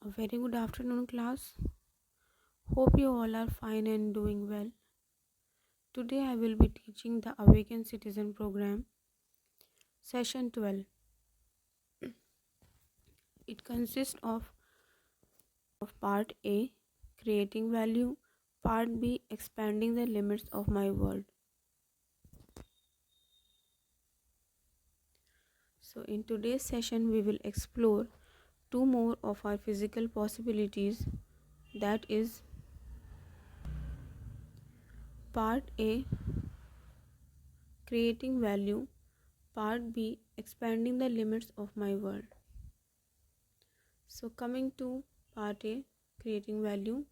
A very good afternoon, class. Hope you all are fine and doing well. Today I will be teaching the Awaken Citizen program, session 12. It consists of part A, creating value, part B, expanding the limits of my world. So, in today's session, we will explore two more of our physical possibilities, that is, part A, creating value, part B, expanding the limits of my world. So, coming to part A, creating value.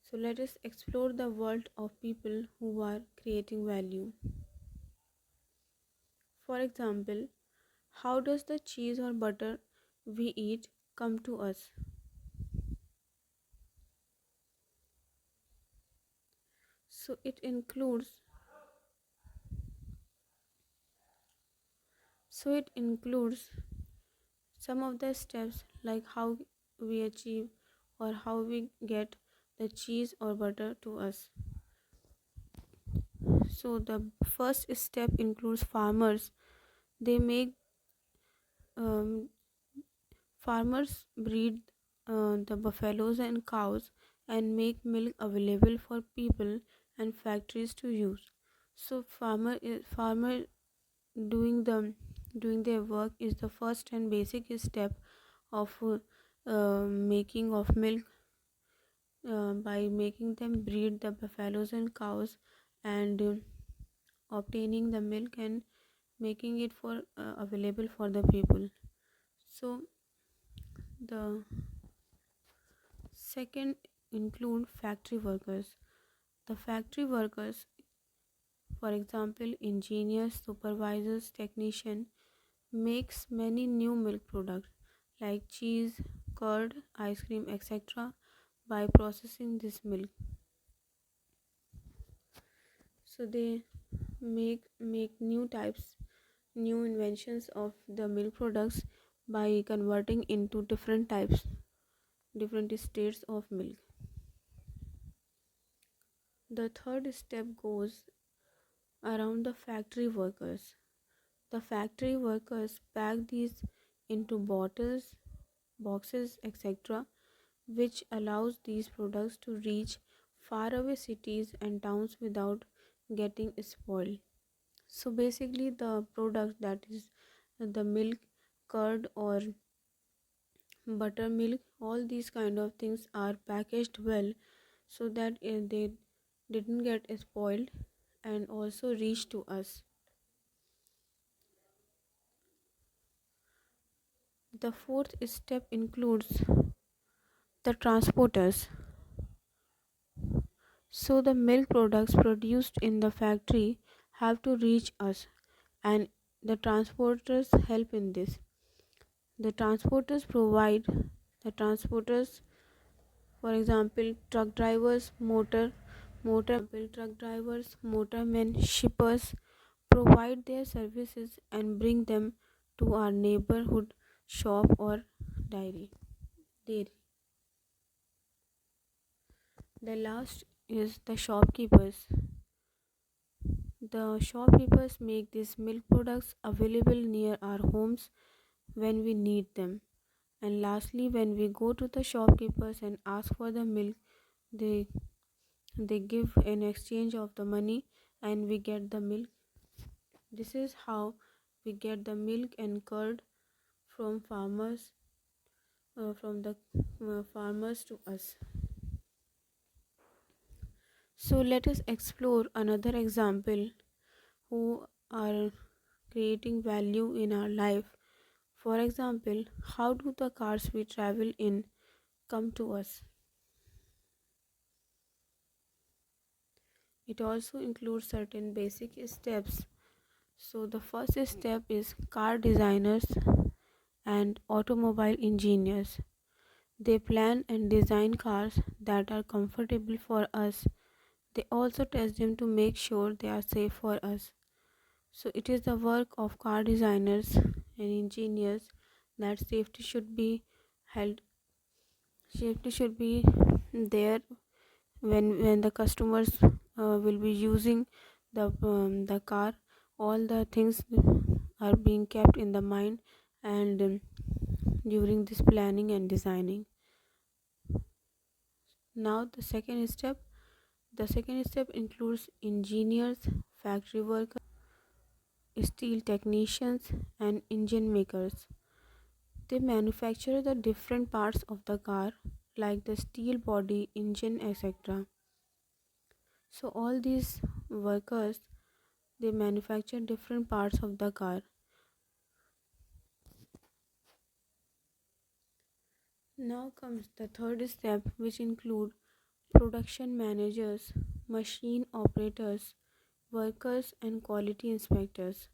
So, let us explore the world of people who are creating value. For example, how does the cheese or butter we eat come to us? So, it includes some of the steps like how we achieve or how we get the cheese or butter to us. So, the first step includes farmers. They make um, Farmers breed the buffaloes and cows and make milk available for people and factories to use. So, farmer doing the doing their work is the first and basic step of making of milk, by making them breed the buffaloes and cows and obtaining the milk and making it for available for the people. So the second include factory workers. The factory workers, for example, engineers, supervisors, technician, makes many new milk products like cheese, curd, ice cream, etc. by processing this milk. So they make new inventions of the milk products by converting into different states of milk. The third step goes around the factory workers. The factory workers pack these into bottles, boxes, etc., which allows these products to reach faraway cities and towns without getting spoiled. So basically, the product, that is the milk, curd, or buttermilk, all these kind of things are packaged well so that they didn't get spoiled and also reach to us. The fourth step includes the transporters. So the milk products produced in the factory have to reach us, and the transporters help in this. The transporters provide the transporters, for example, truck drivers, motormen, shippers provide their services and bring them to our neighborhood shop or dairy. The last is the shopkeepers. The shopkeepers make these milk products available near our homes when we need them. And lastly, when we go to the shopkeepers and ask for the milk, they they give an exchange of the money and we get the milk. This is how we get the milk and curd from farmers to us. So let us explore another example who are creating value in our life. For example, how do the cars we travel in come to us? It also includes certain basic steps. So the first step is car designers and automobile engineers. They plan and design cars that are comfortable for us. They also test them to make sure they are safe for us. So it is the work of car designers and engineers that held safety should be there when the customers will be using the car. All the things are being kept in the mind, and during this planning and designing. Now the second step includes engineers, factory workers, steel technicians, and engine makers. They manufacture the different parts of the car, like the steel body, engine, etc. So all these workers, they manufacture different parts of the car. Now comes the third step, which include production managers, machine operators, workers, and quality inspectors.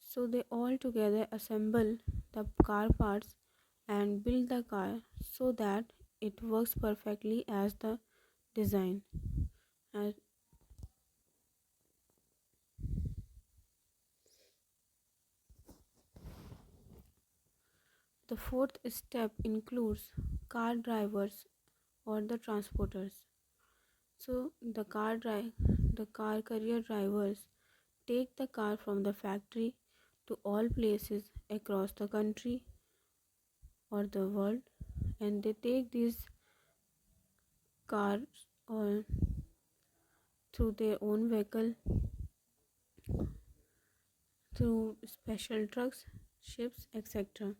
So they all together assemble the car parts and build the car so that it works perfectly as the design. As the fourth step includes car drivers or the transporters. So the car carrier drivers take the car from the factory to all places across the country or the world, and they take these cars or through their own vehicle, through special trucks, ships, etc.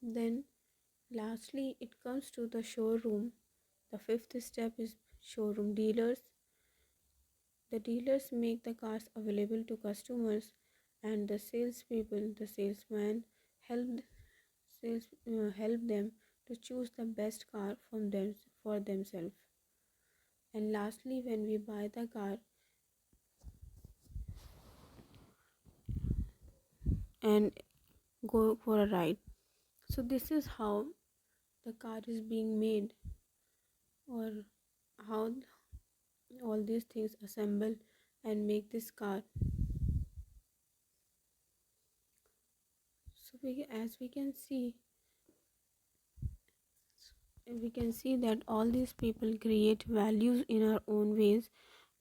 Then lastly it comes to the showroom. The fifth step is showroom dealers. The dealers make the cars available to customers, and the salespeople, the salesman, help help them to choose the best car for themselves. And lastly, when we buy the car and go for a ride, so this is how the car is being made, or how all these things assemble and make this car. So as we can see that all these people create values in our own ways,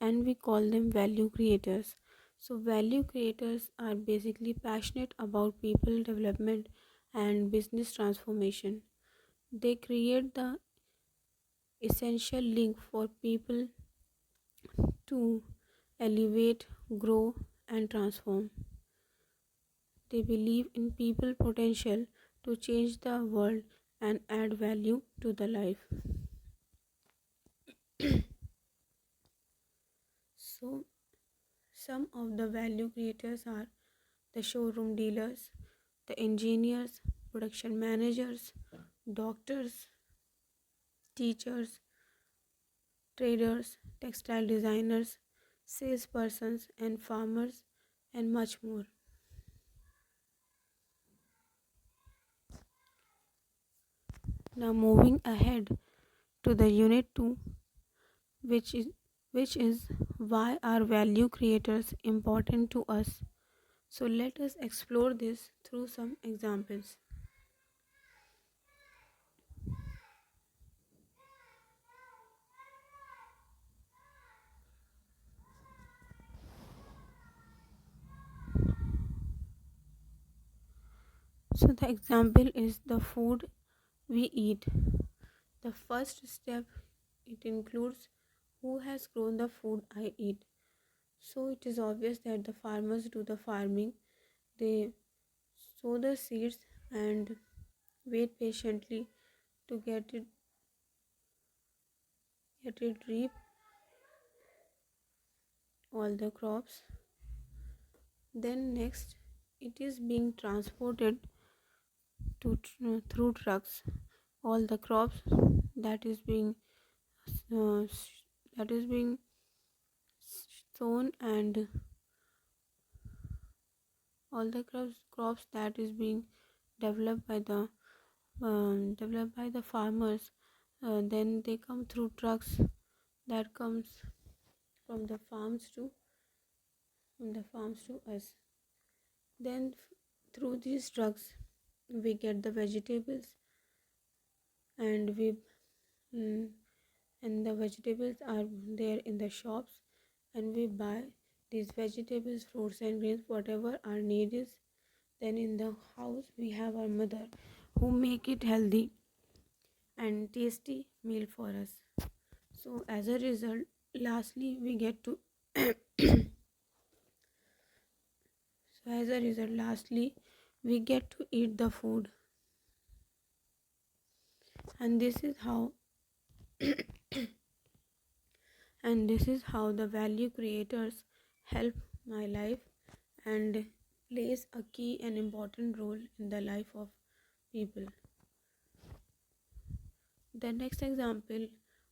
and we call them value creators. So value creators are basically passionate about people development and business transformation. They create the essential link for people to elevate, grow, and transform. They believe in people potential to change the world and add value to the life. So some of the value creators are the showroom dealers, the engineers, production managers, doctors, teachers, traders, textile designers, salespersons, and farmers, and much more. Now moving ahead to the unit 2, which is which is why are value creators important to us. So let us explore this through some examples. So the example is the food we eat. The first step, it includes who has grown the food I eat. So it is obvious that the farmers do the farming. They sow the seeds and wait patiently to get it reap all the crops. Then next, it is being transported through trucks. All the crops that is being uh, that is being sown, and all the crops that is being developed by the farmers, then they come through trucks that comes from the farms to us. Then Through these trucks, we get the vegetables, and we mm, and the vegetables are there in the shops, and we buy these vegetables, fruits, and grains, whatever our need is. Then in the house, we have our mother who make it healthy and tasty meal for us. So as a result, lastly, we get to so as a result, lastly, we get to eat the food, and this is how and this is how the value creators help my life and plays a key and important role in the life of people. The next example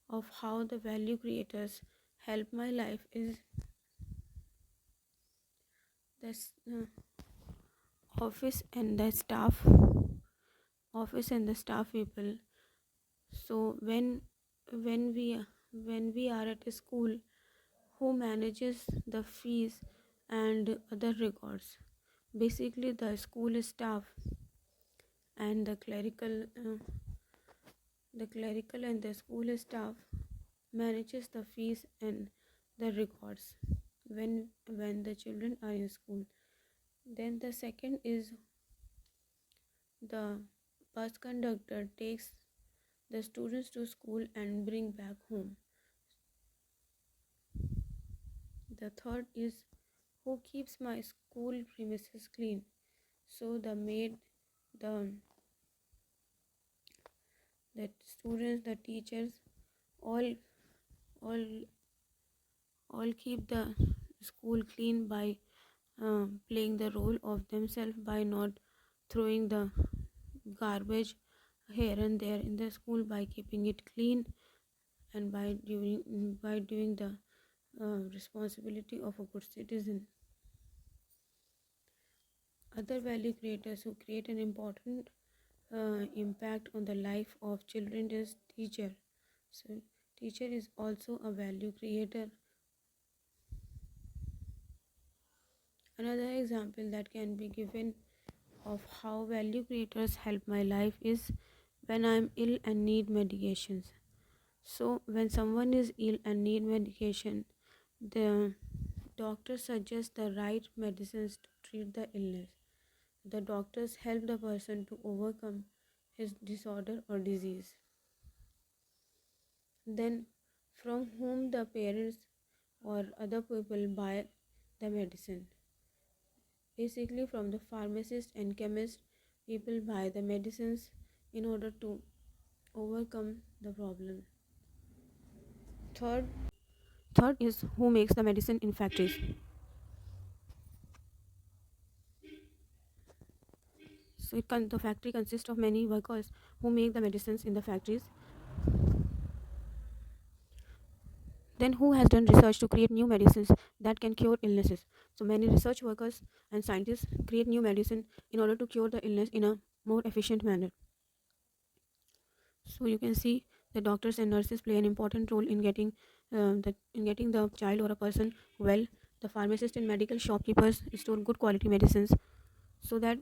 of how the value creators help my life is this office and the staff office and the staff people. So when we are at a school, who manages the fees and other records? Basically the school staff and the clerical and the school staff manages the fees and the records when the children are in school. Then the second is the bus conductor takes the students to school and bring back home. The third is who keeps my school premises clean. So the maid, the students, the teachers, all all all keep the school clean by playing the role of themselves by not throwing the garbage here and there in the school, by keeping it clean, and by doing the responsibility of a good citizen. Other value creators who create an important impact on the life of children is teacher. So teacher is also a value creator. Another example that can be given of how value creators help my life is when I'm ill and need medications. So when someone is ill and need medication, the doctor suggests the right medicines to treat the illness. The doctors help the person to overcome his disorder or disease. Then from whom the parents or other people buy the medicine. Basically from the pharmacist and chemist, people buy the medicines in order to overcome the problem. Third, third is who makes the medicine in factories. So the factory consists of many workers who make the medicines in the factories. Then who has done research to create new medicines that can cure illnesses? So many research workers and scientists create new medicine in order to cure the illness in a more efficient manner. So you can see the doctors and nurses play an important role in getting the child or a person well. The pharmacists and medical shopkeepers store good quality medicines so that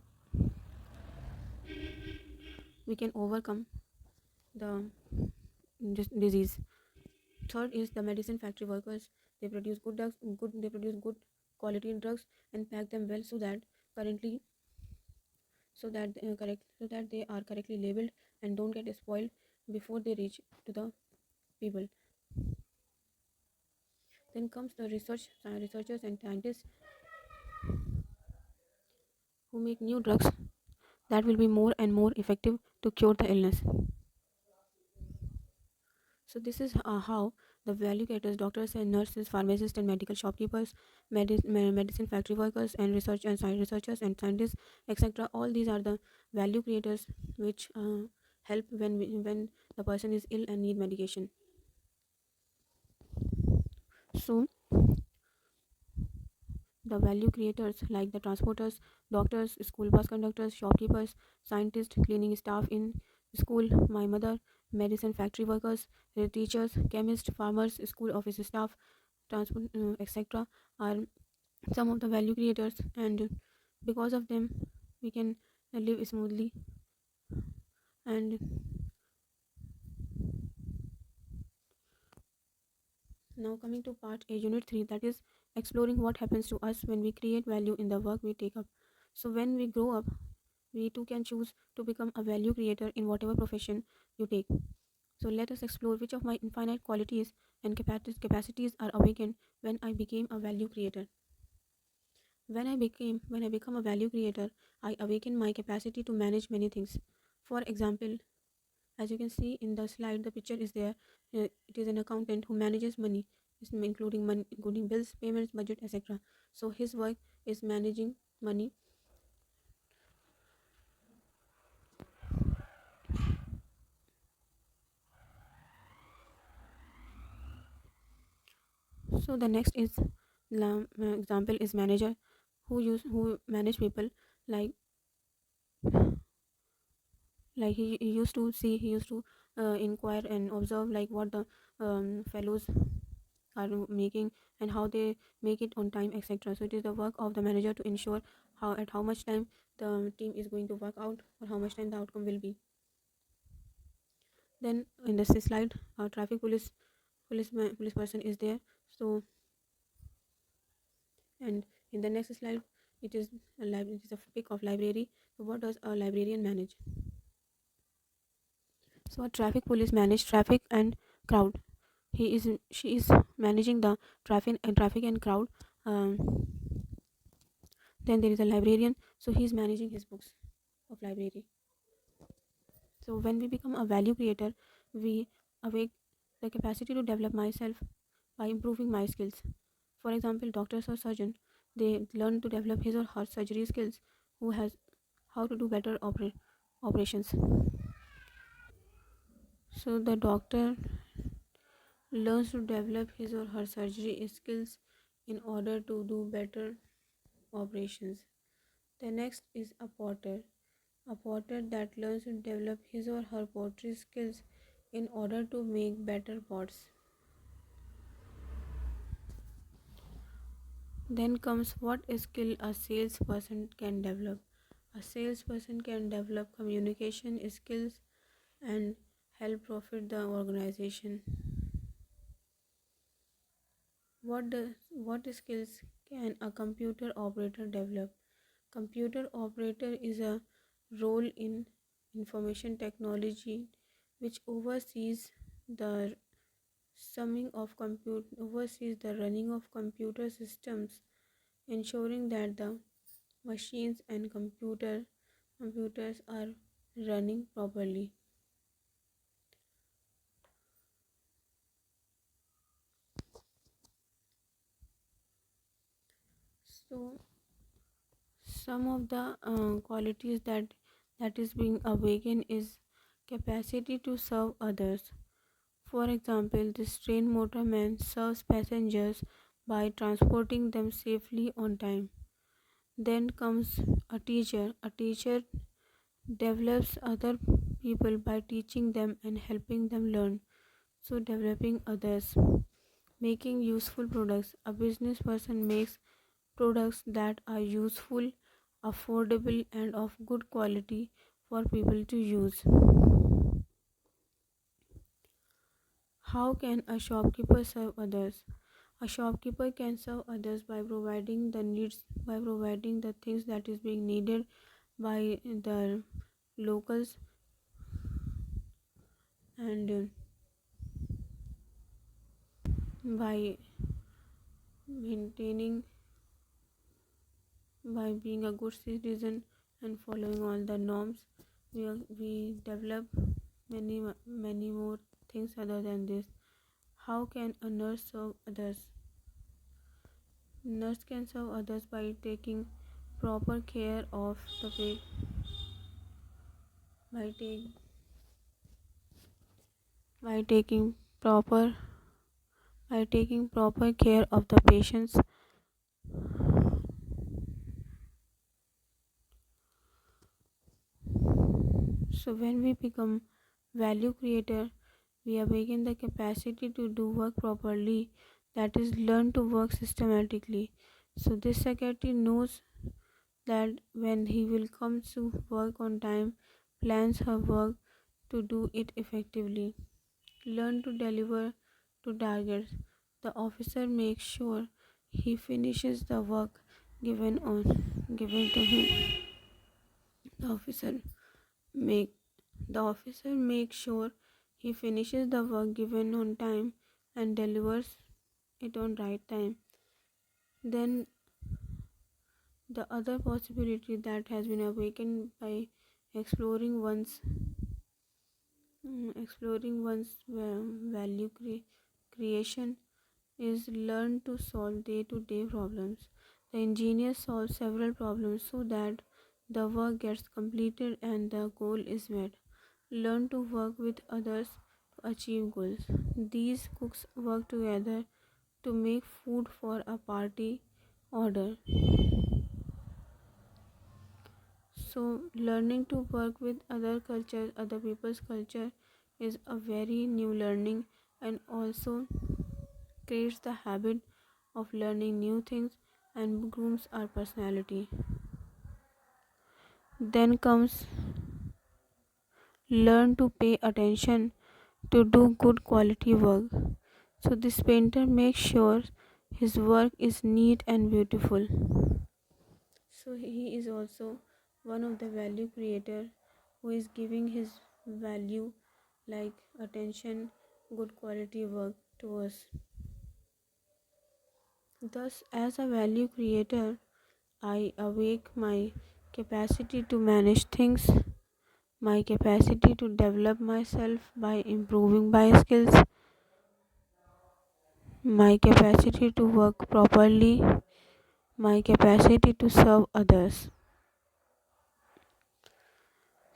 we can overcome the disease. Third is the medicine factory workers. They produce good drugs, they produce good quality drugs and pack them well currently so that they are correctly labeled and don't get spoiled before they reach to the people. Then comes the researchers and scientists who make new drugs that will be more and more effective to cure the illness. So this is how the value creators, doctors and nurses, pharmacists and medical shopkeepers, medicine factory workers, and researchers and scientists, etc. All these are the value creators which help when the person is ill and need medication. So the value creators like the transporters, doctors, school bus conductors, shopkeepers, scientists, cleaning staff in school, my mother, medicine factory workers, teachers, chemists, farmers, school office staff, transport, etc. are some of the value creators, and because of them we can live smoothly. And now coming to part A, unit 3, that is exploring what happens to us when we create value in the work we take up. So when we grow up, we too can choose to become a value creator in whatever profession you take. So let us explore which of my infinite qualities and capacities are awakened when I became a value creator. When I become a value creator, I awaken my capacity to manage many things. For example, as you can see in the slide, the picture is there. It is an accountant who manages money, including money, including bills, payments, budget, etc. So his work is managing money. So the next is example is manager who manage people, like he used to inquire and observe like what the fellows are making and how they make it on time, etc. So it is the work of the manager to ensure how much time the team is going to work out or how much time the outcome will be. Then in the slide, traffic police person is there. So, and in the next slide, it is a pic of library. So what does a librarian manage? So a traffic police manage traffic and crowd. She is managing the traffic and crowd. um, then there is a librarian, so he is managing his books of library. So when we become a value creator, we awake the capacity to develop myself by improving my skills. For example, doctors or surgeon, they learn to develop his or her surgery skills, who has how to do better operations. So the doctor learns to develop his or her surgery skills in order to do better operations. The next is a potter. A potter that learns to develop his or her pottery skills in order to make better pots. Then comes what skill a salesperson can develop. A salesperson can develop communication skills and help profit the organization. What skills can a computer operator develop? Computer operator is a role in information technology which oversees the running of computer systems, ensuring that the machines and computers are running properly. So some of the qualities that is being awakened is capacity to serve others. For example, this train motorman serves passengers by transporting them safely on time. Then comes a teacher. A teacher develops other people by teaching them and helping them learn. So, developing others, making useful products. A business person makes products that are useful, affordable, and of good quality for people to use. How can a shopkeeper serve others? A shopkeeper can serve others by providing the things that is being needed by the locals, and by maintaining by being a good citizen and following all the norms. We develop many more things other than this. How can a nurse serve others? Nurse can serve others by taking proper care of the by take by taking proper care of the patients. So when we become value creator, we awaken the capacity to do work properly, that is learn to work systematically. So this secretary knows that when he will come to work on time, plans her work to do it effectively, learn to deliver to targets. The officer makes sure he finishes the work given to him. The officer make the officer makes sure he finishes the work given on time and delivers it on right time. Then the other possibility that has been awakened by exploring one's value creation is learn to solve day-to-day problems. The engineer solves several problems so that the work gets completed and the goal is met. Learn to work with others to achieve goals. These cooks work together to make food for a party order. So, learning to work with other cultures, other people's culture, is a very new learning and also creates the habit of learning new things and grooms our personality. Then comes learn to pay attention to do good quality work. So, this painter makes sure his work is neat and beautiful. So, he is also one of the value creator who is giving his value like attention, good quality work to us. Thus, as a value creator, I awake my capacity to manage things, my capacity to develop myself by improving my skills, my capacity to work properly, my capacity to serve others.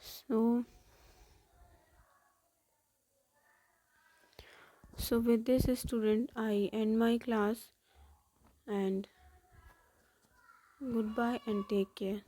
So, with this student, I end my class and goodbye and take care.